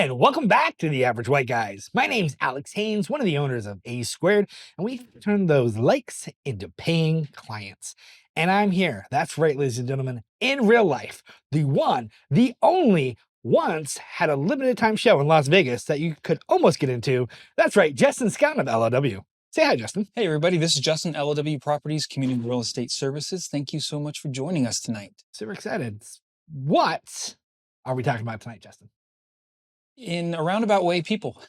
And welcome back to The Average White Guys. My name's Alex Haynes, one of the owners of A Squared, and we turn those likes into paying clients. And I'm here, that's right, ladies and gentlemen, in real life, the one, the only, once had a limited time show in Las Vegas that you could almost get into. That's right, Justin Scott of LOW. Say hi, Justin. Hey, everybody. This is Justin, LOW Properties, Community Real Estate Services. Thank you so much for joining us tonight. Super excited. What are we talking about tonight, Justin? In a roundabout way, people.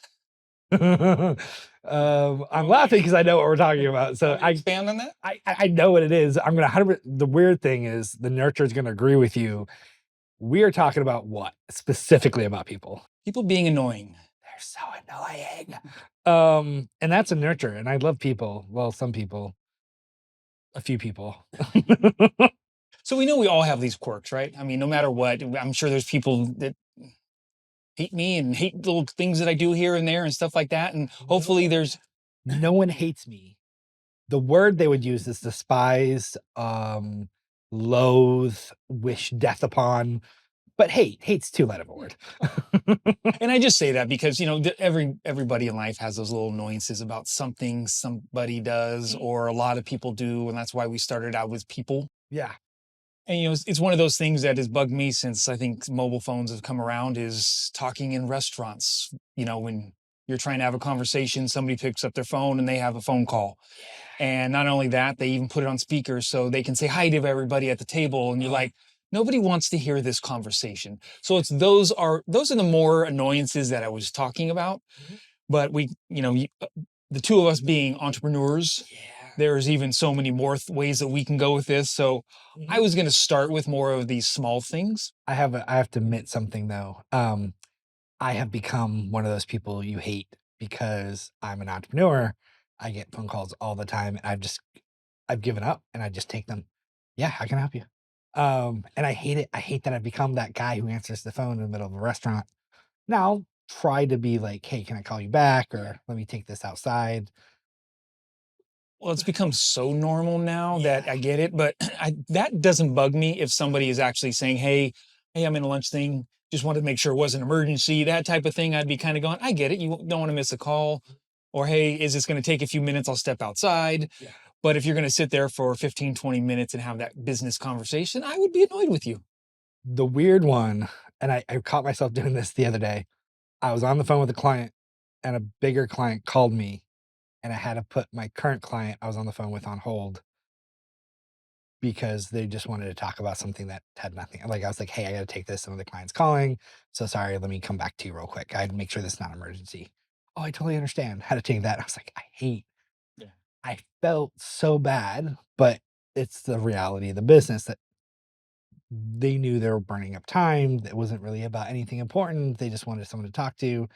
I'm laughing because I know what we're talking about. So I expand on that. I know what it is. I'm gonna 100%. The weird thing is the nurture is gonna agree with you. We are talking about what specifically about people. People being annoying. They're so annoying. And that's a nurture. And I love people. Well, some people, a few people. So we know we all have these quirks, right? I mean, no matter what, I'm sure there's people that hate me and hate little things that I do here and there and stuff like that. And hopefully there's no one hates me. The word they would use is despise, loathe, wish death upon. But hate's too light of a word. And I just say that because, you know, everybody in life has those little annoyances about something somebody does or a lot of people do. And that's why we started out with people. Yeah. And, you know, it's one of those things that has bugged me since I think mobile phones have come around is talking in restaurants. You know, when you're trying to have a conversation, somebody picks up their phone and they have a phone call. And not only that, they even put it on speaker so they can say hi to everybody at the table. And you're like, nobody wants to hear this conversation. So it's those are the more annoyances that I was talking about. But we, you know, the two of us being entrepreneurs, there's even so many more ways that we can go with this. So I was going to start with more of these small things. I have to admit something though. I have become one of those people you hate because I'm an entrepreneur. I get phone calls all the time and I've given up and I just take them. Yeah, how can I help you? And I hate it. I hate that I've become that guy who answers the phone in the middle of a restaurant. Now I'll try to be like, hey, can I call you back? Or let me take this outside. Well, it's become so normal now that I get it, but that doesn't bug me if somebody is actually saying, hey, I'm in a lunch thing. Just wanted to make sure it wasn't an emergency, that type of thing. I'd be kind of going, I get it. You don't want to miss a call. Or, hey, is this going to take a few minutes? I'll step outside. Yeah. But if you're going to sit there for 15, 20 minutes and have that business conversation, I would be annoyed with you. The weird one, and I caught myself doing this the other day. I was on the phone with a client and a bigger client called me and I had to put my current client I was on the phone with on hold because they just wanted to talk about something that had nothing. Like I was like, hey, I got to take this. Some of the client's calling. So sorry, let me come back to you real quick. I had to make sure this is not an emergency. Oh, I totally understand how to take that. I was like, I felt so bad, but it's the reality of the business that they knew they were burning up time. It wasn't really about anything important. They just wanted someone to talk to.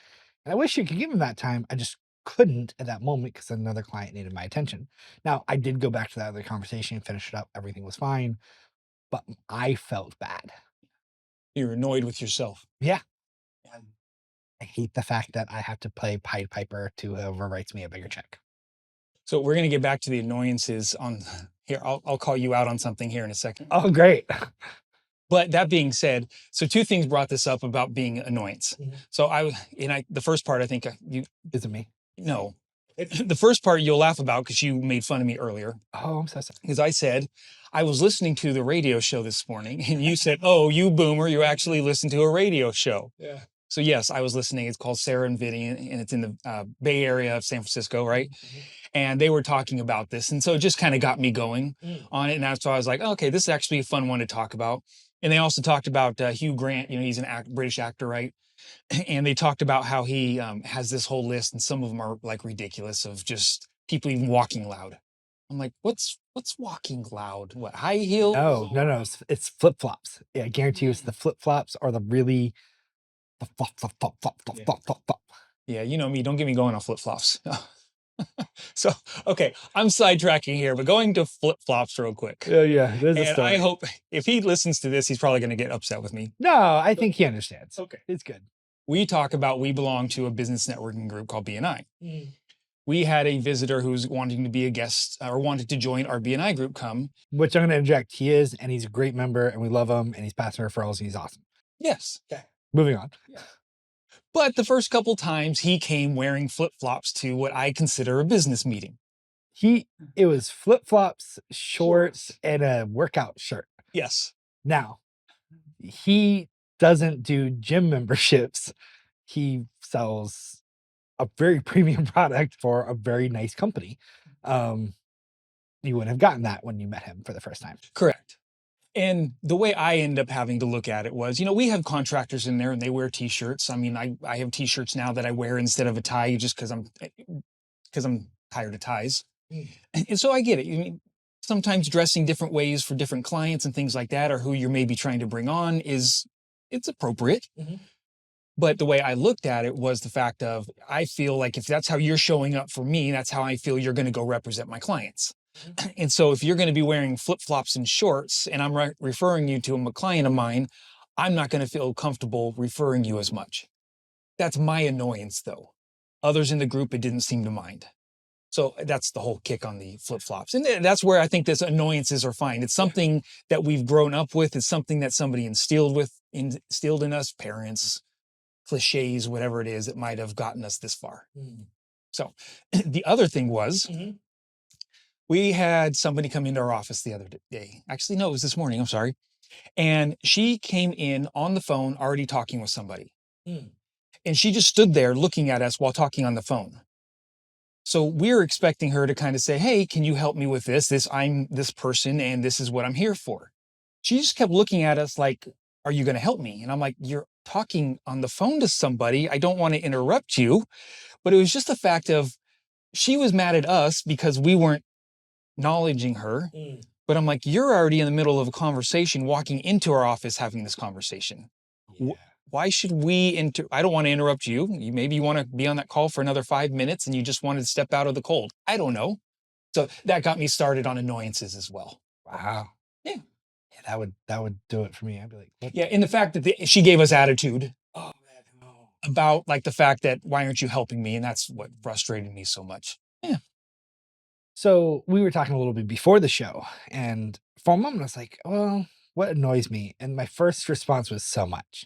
And I wish you could give them that time. I just couldn't at that moment because another client needed my attention. Now, I did go back to that other conversation and finish it up. Everything was fine, but I felt bad. You're annoyed with yourself. Yeah. I hate the fact that I have to play Pied Piper to whoever writes me a bigger check. So we're going to get back to the annoyances on here. I'll call you out on something here in a second. Oh, great. But that being said, so two things brought this up about being annoyance. So the first part, I think Is it me? No. The first part you'll laugh about because you made fun of me earlier. Oh, I'm so sorry. Because I said, I was listening to the radio show this morning and you said, oh, you boomer, you actually listened to a radio show. Yeah. So yes, I was listening. It's called Sarah and Vinny and it's in the Bay Area of San Francisco, right? And they were talking about this. And so it just kind of got me going on it. And that's why I was like, okay, this is actually a fun one to talk about. And they also talked about Hugh Grant, you know, he's an British actor, right? And they talked about how he has this whole list and some of them are like ridiculous of just people even walking loud. I'm like, what's walking loud? What, high heel? No. It's flip-flops. Yeah, I guarantee you it's the flip-flops or the flop. Yeah, you know me, don't get me going on flip-flops. So, okay, I'm sidetracking here, but going to flip-flops real quick. Yeah. There's a story. I hope if he listens to this, he's probably going to get upset with me. No, I think he understands. Okay. It's good. We belong to a business networking group called BNI. We had a visitor who's wanting to be a guest or wanted to join our BNI group come. Which I'm going to interject. He is, and he's a great member, and we love him, and he's passing referrals, and he's awesome. Yes. Okay. Moving on. Yeah. But the first couple times he came wearing flip-flops to what I consider a business meeting. It was flip-flops, shorts, and a workout shirt. Yes. Now, he doesn't do gym memberships. He sells a very premium product for a very nice company. You wouldn't have gotten that when you met him for the first time. Correct. And the way I end up having to look at it was, we have contractors in there and they wear t-shirts. I mean, I have t-shirts now that I wear instead of a tie just because I'm tired of ties. And so I get it. Sometimes dressing different ways for different clients and things like that, or who you're maybe trying to bring on, it's appropriate. But the way I looked at it was the fact of, I feel like if that's how you're showing up for me, that's how I feel you're going to go represent my clients. And so if you're going to be wearing flip-flops and shorts and I'm referring you to a client of mine, I'm not going to feel comfortable referring you as much. That's my annoyance, though. Others in the group, it didn't seem to mind. So that's the whole kick on the flip-flops. And that's where I think this annoyances are fine. It's something that we've grown up with. It's something that somebody instilled in us, parents, cliches, whatever it is that might have gotten us this far. So the other thing was, we had somebody come into our office the other day. Actually, no, it was this morning. I'm sorry. And she came in on the phone already talking with somebody. And she just stood there looking at us while talking on the phone. So we're expecting her to kind of say, hey, can you help me with this? I'm this person and this is what I'm here for. She just kept looking at us like, are you going to help me? And I'm like, you're talking on the phone to somebody. I don't want to interrupt you. But it was just the fact of, she was mad at us because we weren't acknowledging her. But I'm like, you're already in the middle of a conversation, walking into our office, having this conversation. Why should we I don't want to interrupt you. Maybe you want to be on that call for another 5 minutes and you just wanted to step out of the cold. I don't know. So that got me started on annoyances as well. Wow. Yeah. That would do it for me. I'd be like, what? Yeah. And the fact that she gave us attitude. Oh, man, no. About like the fact that, why aren't you helping me? And that's what frustrated me so much. Yeah. So we were talking a little bit before the show, and for a moment I was like, well, what annoys me? And my first response was so much.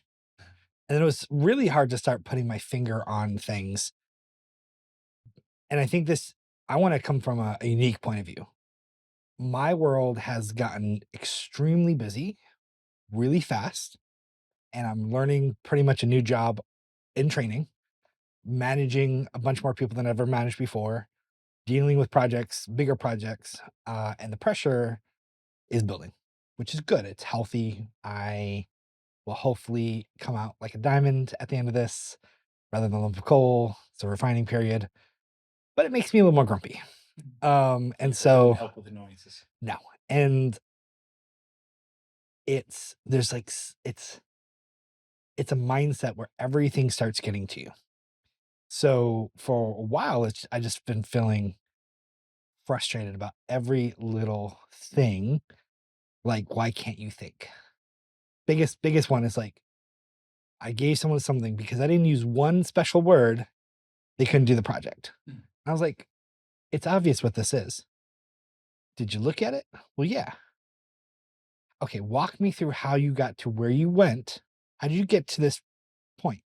And then it was really hard to start putting my finger on things. And I think I want to come from a unique point of view. My world has gotten extremely busy really fast, and I'm learning pretty much a new job in training, managing a bunch more people than I've ever managed before, dealing with projects, bigger projects, and the pressure is building, which is good. It's healthy. I will hopefully come out like a diamond at the end of this rather than a lump of coal. It's a refining period, but it makes me a little more grumpy. And so help with annoyances. no, and it's a mindset where everything starts getting to you. So for a while, I just been feeling frustrated about every little thing. Like, why can't you think? Biggest one is like, I gave someone something because I didn't use one special word, they couldn't do the project. I was like, it's obvious what this is. Did you look at it? Well, yeah. Okay, walk me through how you got to where you went. How did you get to this point?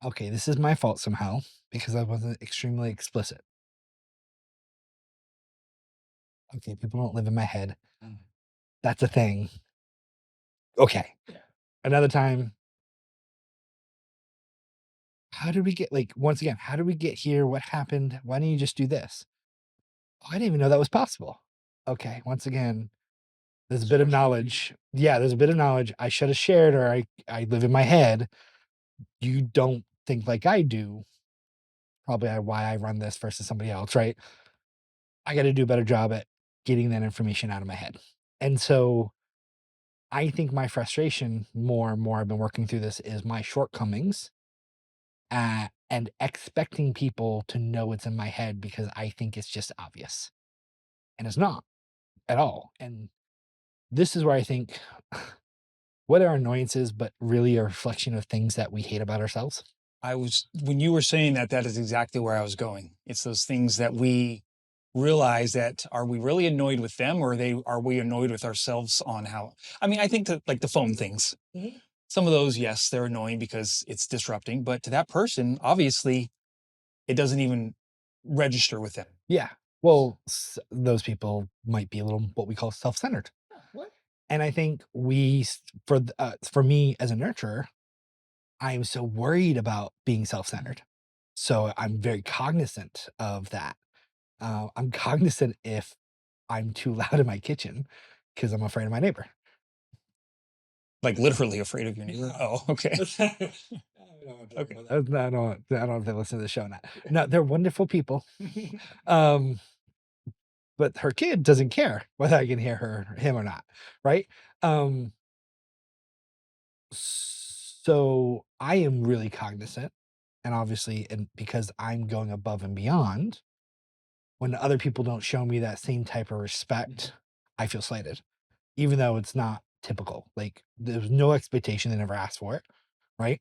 Okay, this is my fault somehow because I wasn't extremely explicit. Okay, people don't live in my head. That's a thing. Okay. Another time, how did we get, like, once again, how did we get here? What happened? Why didn't you just do this? Oh, I didn't even know that was possible. Okay, once again, there's a bit of knowledge. Yeah, there's a bit of knowledge I should have shared, or I live in my head. You don't think like I do. Probably why I run this versus somebody else, right? I got to do a better job at getting that information out of my head. And so I think my frustration more and more I've been working through this is my shortcomings and expecting people to know it's in my head because I think it's just obvious. And it's not at all. And this is where I think what are annoyances, but really a reflection of things that we hate about ourselves. When you were saying that, that is exactly where I was going. It's those things that we realize that, are we really annoyed with them, or are we annoyed with ourselves on how, I mean, I think that like the phone things. Some of those, yes, they're annoying because it's disrupting, but to that person, obviously, it doesn't even register with them. Yeah. Well, those people might be a little what we call self-centered. What? And I think for me as a nurturer, I am so worried about being self-centered. So I'm very cognizant of that. I'm cognizant if I'm too loud in my kitchen because I'm afraid of my neighbor. Like literally afraid of your neighbor. Oh, okay. Okay. I don't know if they listen to the show or not. No, they're wonderful people. Um, but her kid doesn't care whether I can hear him or not, right? Um, so I am really cognizant, and obviously, and because I'm going above and beyond, when other people don't show me that same type of respect, I feel slighted, even though it's not typical. Like there's no expectation, they never asked for it, right?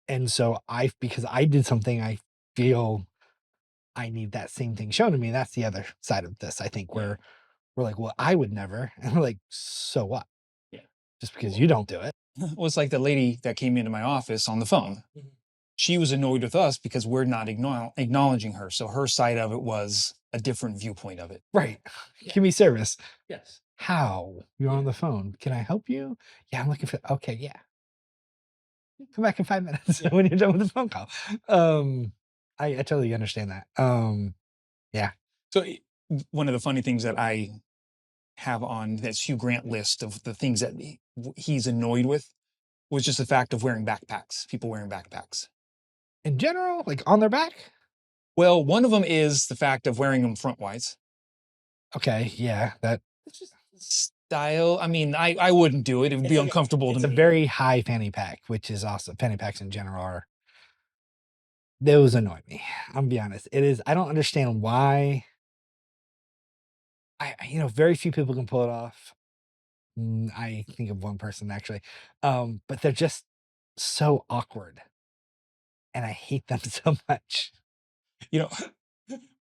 And so because I did something, I feel I need that same thing shown to me. That's the other side of this, I think, where we're like, well, I would never. And we're like, so what? Yeah. Just because you don't do it. Well, it's like the lady that came into my office on the phone. She was annoyed with us because we're not acknowledging her. So her side of it was a different viewpoint of it. Right. Give me service. Yes. How? You're on the phone. Can I help you? Yeah, I'm looking for, okay, yeah. Come back in 5 minutes when you're done with the phone call. I totally understand that. Yeah. So one of the funny things that I have on that Hugh Grant list of the things that he's annoyed with was just the fact of wearing backpacks, people wearing backpacks. In general, like on their back? Well, one of them is the fact of wearing them frontwise. Okay, yeah, that It's just style. I mean, I wouldn't do it. It would be uncomfortable it's to a me. very high fanny pack, which is awesome. Fanny packs in general are those annoy me. I'm be honest. It is I don't understand why very few people can pull it off. I think of one person actually. But they're just so awkward and I hate them so much. You know,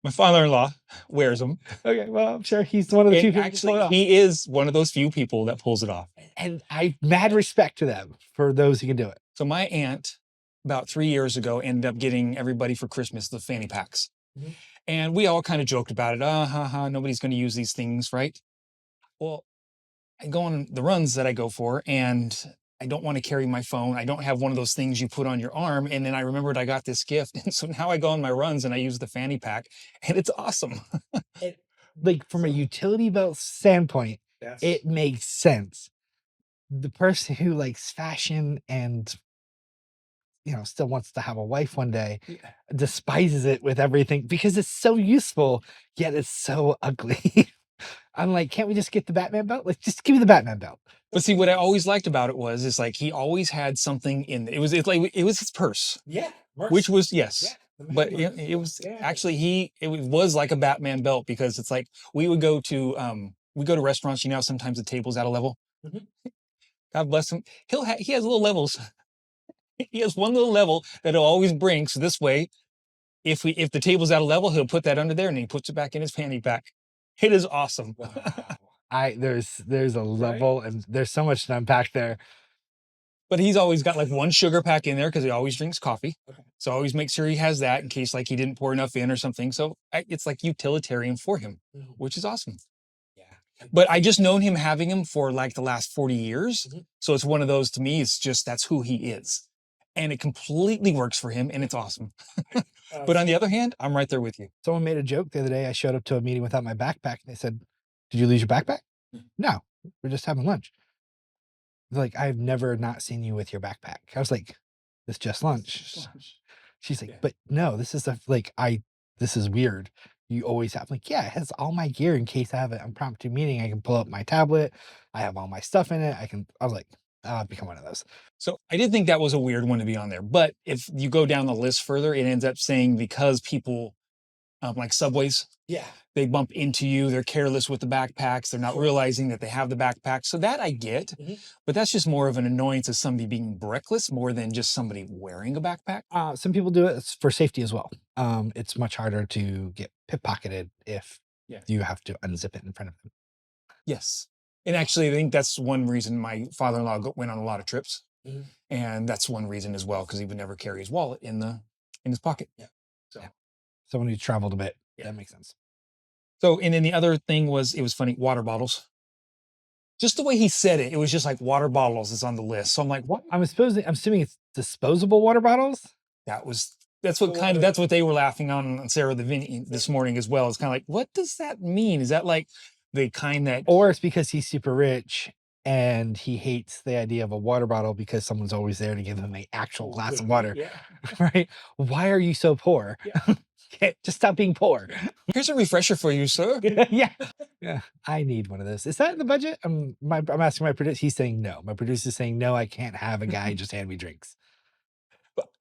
my father-in-law wears them, Okay, well, I'm sure he's one of the and few people who pull it actually, off. he is one of those few people that pulls it off. And I mad respect to them for those who can do it. So my aunt, about 3 years ago, ended up getting everybody for Christmas the fanny packs. And we all kind of joked about it. Ha, ha, nobody's going to use these things, right? Well, I go on the runs that I go for, and I don't want to carry my phone. I don't have one of those things you put on your arm. And then I remembered I got this gift. And so now I go on my runs and I use the fanny pack, and it's awesome. Like from a utility belt standpoint, it makes sense. The person who likes fashion and still wants to have a wife one day despises it with everything because it's so useful, yet it's so ugly. I'm like, can't we just get the Batman belt? Like, just give me the Batman belt. But see, what I always liked about it is like he always had something in it was his purse, Yeah, which was yes. But it was actually it was like a Batman belt because it's like we go to restaurants, sometimes the table's at a level. Mhm. God bless him. He has little levels. He has one little level that he'll always bring. So this way, if the table's out of level, he'll put that under there and he puts it back in his fanny pack. It is awesome. Wow. There's a level and there's so much to unpack there. But he's always got like one sugar pack in there because he always drinks coffee. Okay. So I always make sure he has that in case like he didn't pour enough in or something. So it's like utilitarian for him, which is awesome. Yeah. But I just known him having him for like the last 40 years. Mhm. So it's one of those to me, it's just that's who he is. And it completely works for him and it's awesome. But on the other hand, I'm right there with you. Someone made a joke the other day. I showed up to a meeting without my backpack. And they said, "Did you lose your backpack?" No, we're just having lunch. They're like, "I've never not seen you with your backpack." I was like, "It's just lunch." She's like, "But no, this is this is weird. You always have." I'm like, "Yeah, it has all my gear in case I have an impromptu meeting. I can pull up my tablet. I have all my stuff in it. I was like, I've become one of those. So I did think that was a weird one to be on there. But if you go down the list further, it ends up saying because people like subways, Yeah. they bump into you, they're careless with the backpacks, they're not realizing that they have the backpack. So that I get, but that's just more of an annoyance of somebody being reckless more than just somebody wearing a backpack. Some people do it for safety as well. It's much harder to get pickpocketed if you have to unzip it in front of them. Yes. And actually, I think that's one reason my father-in-law went on a lot of trips And that's one reason as well, because he would never carry his wallet in his pocket. Yeah. So, Yeah. Someone who traveled a bit. Yeah. That makes sense. so and then the other thing was, it was funny, water bottles. Just the way he said it, it was just like water bottles is on the list. So I'm like, what? I'm assuming it's disposable water bottles. That's what they were laughing on Sarah the Vinny this morning as well. It's kind of like, what does that mean? Is that like the kind that, Or it's because he's super rich and he hates the idea of a water bottle because someone's always there to give him an actual glass of water. Yeah. Right? Why are you so poor? Just stop being poor. Here's a refresher for you, sir. Yeah. Yeah. I need one of those. Is that in the budget? I'm asking my producer. He's saying no. My producer's saying no, I can't have a guy just hand me drinks.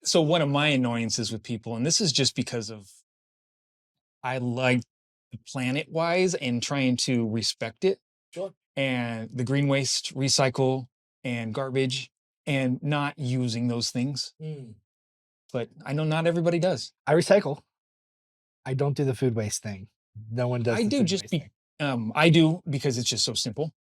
So one of my annoyances with people, and this is just because of, I like the planet wise and trying to respect it. Sure. And the green waste, recycle, and garbage, and not using those things. But I know not everybody does. I recycle. I don't do the food waste thing. No one does. I the do food just waste be, thing. I do because it's just so simple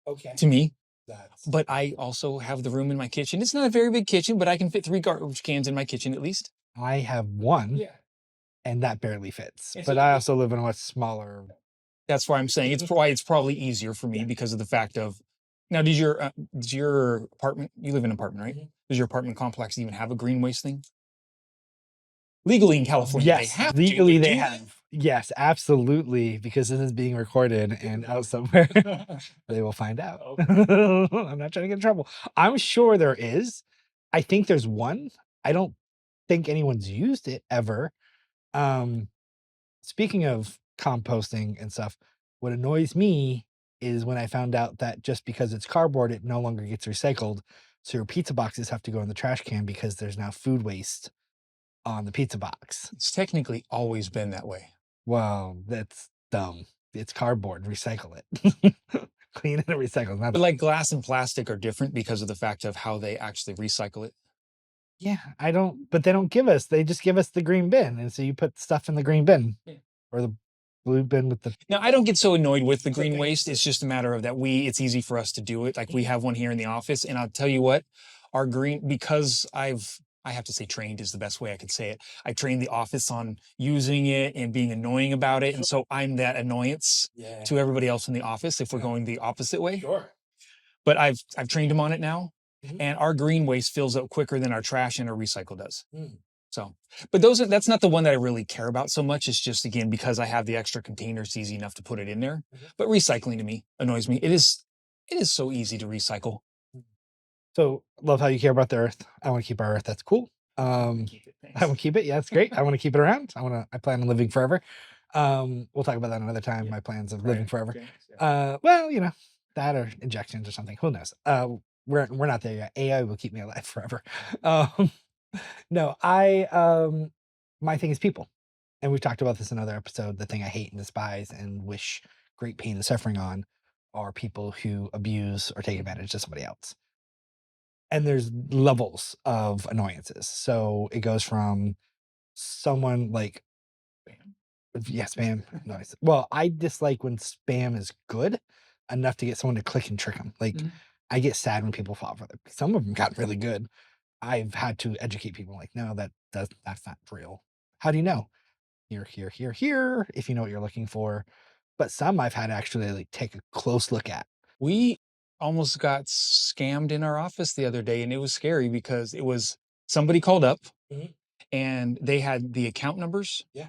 Okay. to me. That's But I also have the room in my kitchen. It's not a very big kitchen, but I can fit 3 garbage cans in my kitchen at least. I have one. Yeah. And that barely fits. And But so- I also live in a much smaller. That's why I'm saying it's why it's probably easier for me, because of the fact of, now, does your apartment, you live in an apartment, right? Does your apartment complex even have a green waste thing? Legally in California, they Yes, have legally to, but they do have. Yes, absolutely, because this is being recorded and out somewhere. They will find out. I'm not trying to get in trouble. I'm sure there is. I think there's one. I don't think anyone's used it ever. Speaking of composting and stuff, what annoys me is when I found out that just because it's cardboard, it no longer gets recycled. So your pizza boxes have to go in the trash can because there's now food waste on the pizza box. It's technically always been that way. Well, that's dumb. It's cardboard. Recycle it. Clean it and recycle. Not But like glass and plastic are different because of the fact of how they actually recycle it. yeah, I don't, but they don't give us, they just give us the green bin. And so you put stuff in the green bin or the blue bin with the. Now, I don't get so annoyed with the green waste. It's just a matter of that it's easy for us to do it. Like we have one here in the office, and I'll tell you what, our green, because I have to say trained is the best way I could say it. I trained the office on using it and being annoying about it. And so I'm that annoyance to everybody else in the office if we're going the opposite way. Sure. But I've trained them on it now. And our green waste fills up quicker than our trash and our recycle does. So, but that's not the one that I really care about so much. It's just, again, because I have the extra container, it's easy enough to put it in there. But recycling to me annoys me. It is so easy to recycle. So love how you care about the earth. I want to keep our earth. That's cool. I want to keep it. Yeah, that's great. I want to keep it around. I plan on living forever. We'll talk about that another time. My plans of living forever. Well, that or injections or something. Who knows? We're not there yet. AI will keep me alive forever. No, my thing is people. And we've talked about this in another episode. The thing I hate and despise and wish great pain and suffering on are people who abuse or take advantage of somebody else. And there's levels of annoyances. So it goes from someone like, yeah, spam. Nice. Well, I dislike when spam is good enough to get someone to click and trick them. Like, I get sad when people fall for it. Some of them got really good. I've had to educate people like, no, that's not real. How do you know? Here, if you know what you're looking for. But some I've had to actually like take a close look at. We almost got scammed in our office the other day, and it was scary because it was somebody called up and they had the account numbers. Yeah.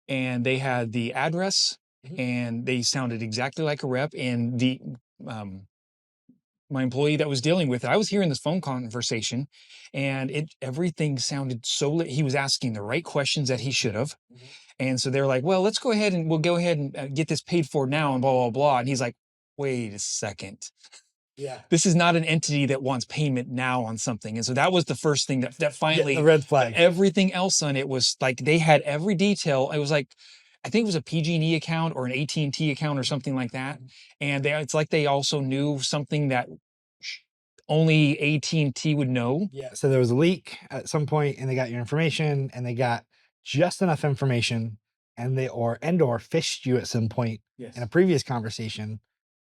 And they had the address, and they sounded exactly like a rep. And the my employee that was dealing with it, I was hearing this phone conversation, and everything sounded so. He was asking the right questions that he should have, and so they're like, "Well, let's go ahead and get this paid for now," and blah blah blah. And he's like, "Wait a second." Yeah. This is not an entity that wants payment now on something. And so that was the first thing that finally, the red flag. Everything else on it was like, they had every detail. It was like, I think it was a PG&E account or an AT&T account or something like that. And it's like they also knew something that only AT&T would know. Yeah. So there was a leak at some point and they got your information and they got just enough information and or fished you at some point in a previous conversation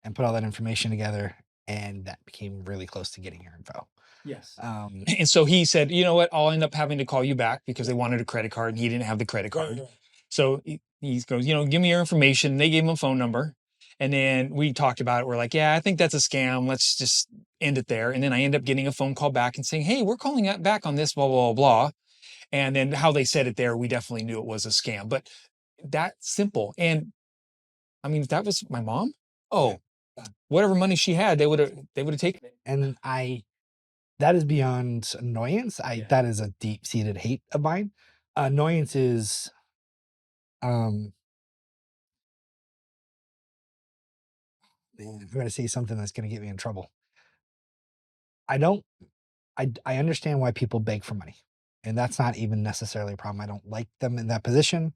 and put all that information together. And that became really close to getting your info. Yes. And so he said, you know what, I'll end up having to call you back because they wanted a credit card and he didn't have the credit card. Right. So he goes, give me your information. They gave him a phone number. And then we talked about it. We're like, yeah, I think that's a scam. Let's just end it there. And then I end up getting a phone call back and saying, hey, we're calling back on this, blah, blah, blah, blah. And then how they said it there, we definitely knew it was a scam. But that simple. And I mean, if that was my mom, oh, whatever money she had, they would have taken it. And that is beyond annoyance. That is a deep-seated hate of mine. Annoyance is, man, I'm gonna say something that's gonna get me in trouble. I don't I understand why people beg for money, and that's not even necessarily a problem. I don't like them in that position,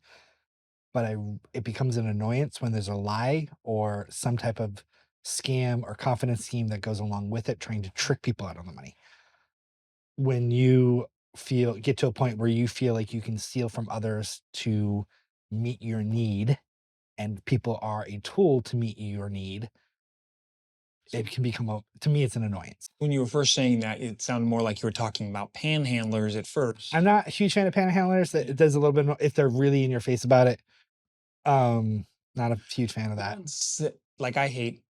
but it becomes an annoyance when there's a lie or some type of scam or confidence scheme that goes along with it, trying to trick people out of the money. When you get to a point where you feel like you can steal from others to meet your need, and people are a tool to meet your need, it can become to me, it's an annoyance. When you were first saying that, it sounded more like you were talking about panhandlers at first. I'm not a huge fan of panhandlers. That it does a little bit if they're really in your face about it. Not a huge fan of that. Like I hate,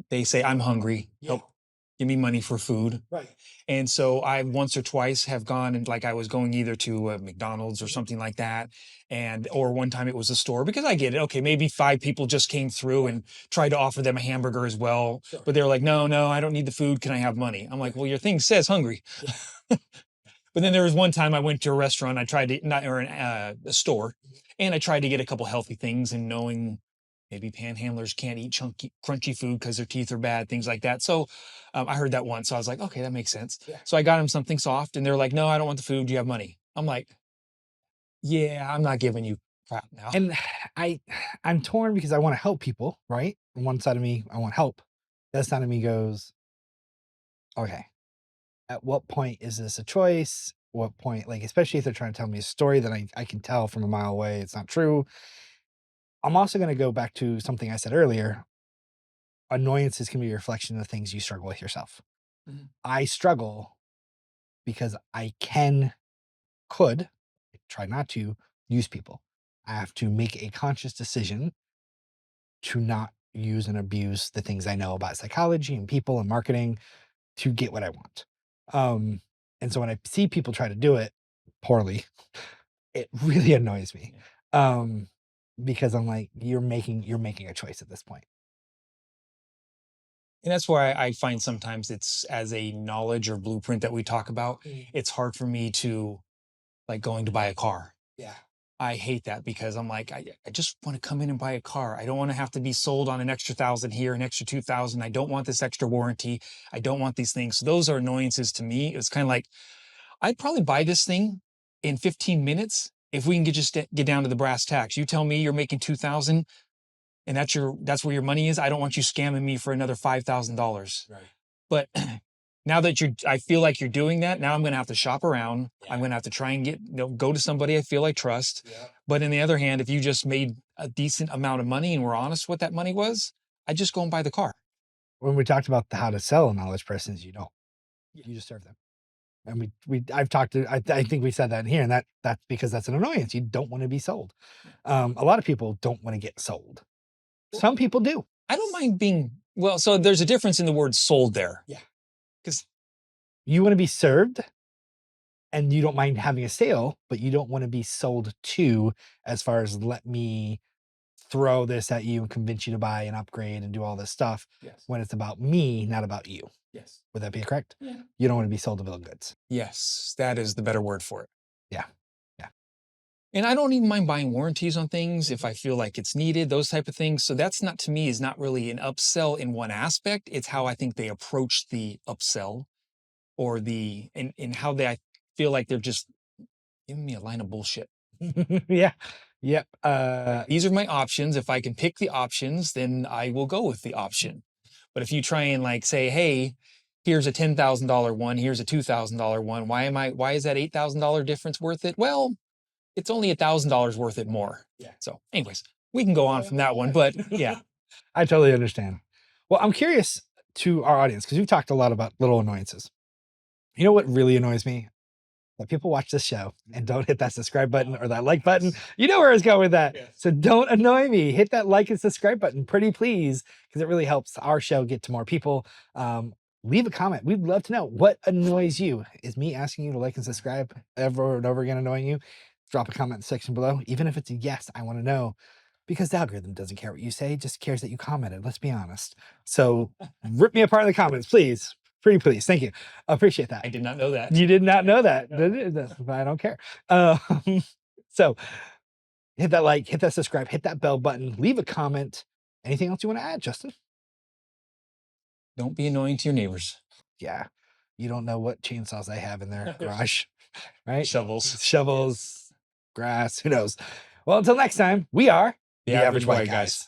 they say, I'm hungry. Help, give me money for food. Right. And so I once or twice have gone and like I was going either to McDonald's or something like that. Or one time it was a store because I get it. Okay, maybe 5 people just came through and tried to offer them a hamburger as well. Sure. But they're like, no, I don't need the food. Can I have money? I'm like, well, your thing says hungry. Yeah. But then there was one time I went to a restaurant, I tried to, a store, and I tried to get a couple healthy things, and knowing maybe panhandlers can't eat crunchy food because their teeth are bad, things like that. So I heard that once. So I was like, okay, that makes sense. Yeah. So I got them something soft, and they're like, no, I don't want the food. Do you have money? I'm like, yeah, I'm not giving you crap now. And I'm torn because I want to help people, right? On one side of me, I want help. The other side of me goes, okay, at what point is this a choice? What point, like, especially if they're trying to tell me a story that I can tell from a mile away it's not true. I'm also going to go back to something I said earlier. Annoyances can be a reflection of the things you struggle with yourself. Mm-hmm. I struggle because I could try not to use people. I have to make a conscious decision to not use and abuse the things I know about psychology and people and marketing to get what I want. And so when I see people try to do it poorly, it really annoys me. Because I'm like, you're making a choice at this point. And that's why I find sometimes it's as a knowledge or blueprint that we talk about, it's hard for me to like going to buy a car. Yeah. I hate that because I'm like, I just want to come in and buy a car. I don't want to have to be sold on an extra 1,000 here, an extra 2,000. I don't want this extra warranty. I don't want these things. So those are annoyances to me. It's kind of like, I'd probably buy this thing in 15 minutes if we can get down to the brass tacks. You tell me you're making 2,000 and that's where your money is. I don't want you scamming me for another $5,000. Right. But now that I feel like you're doing that, now I'm going to have to shop around. Yeah. I'm going to have to try and go to somebody I feel I trust. Yeah. But on the other hand, if you just made a decent amount of money and were honest what that money was, I'd just go and buy the car. When we talked about how to sell a knowledge persons, you don't. You just serve them. And I think we said that in here, and that's because that's an annoyance. You don't want to be sold. A lot of people don't want to get sold. Some people do. I don't mind being, well, so there's a difference in the word sold there. Yeah. Because you want to be served and you don't mind having a sale, but you don't want to be sold to, as far as let me throw this at you and convince you to buy an upgrade and do all this stuff. Yes. When it's about me, not about you. Yes. Would that be correct? Yeah. You don't want to be sold a bill of goods. Yes, that is the better word for it. Yeah. And I don't even mind buying warranties on things if I feel like it's needed, those type of things. So that's not, to me, is not really an upsell in one aspect. It's how I think they approach the upsell or and how I feel like they're just giving me a line of bullshit. Yeah. Yep. These are my options. If I can pick the options, then I will go with the option. But if you try and like say, hey, here's a $10,000 one, here's a $2,000 one. Why is that $8,000 difference worth it? Well, it's only $1,000 worth it more. Yeah. So anyways, we can go on from that one, but yeah. I totally understand. Well, I'm curious to our audience, because we've talked a lot about little annoyances. You know what really annoys me? That people watch this show and don't hit that subscribe button or that like button. You know where I was going with that. Yes. So don't annoy me. Hit that like and subscribe button, pretty please, because it really helps our show get to more people. Leave a comment. We'd love to know what annoys you. Is me asking you to like and subscribe over and over again annoying you? Drop a comment in the section below. Even if it's a yes, I want to know, because the algorithm doesn't care what you say, it just cares that you commented. Let's be honest. So rip me apart in the comments, please. Pretty please. Thank you. I appreciate that. I did not know that. You did not know that. No. I don't care. So hit that like, hit that subscribe, hit that bell button, leave a comment. Anything else you want to add, Justin? Don't be annoying to your neighbors. Yeah. You don't know what chainsaws they have in their garage, right? Shovels. Shovels, grass, who knows? Well, until next time, we are The Average White Guys.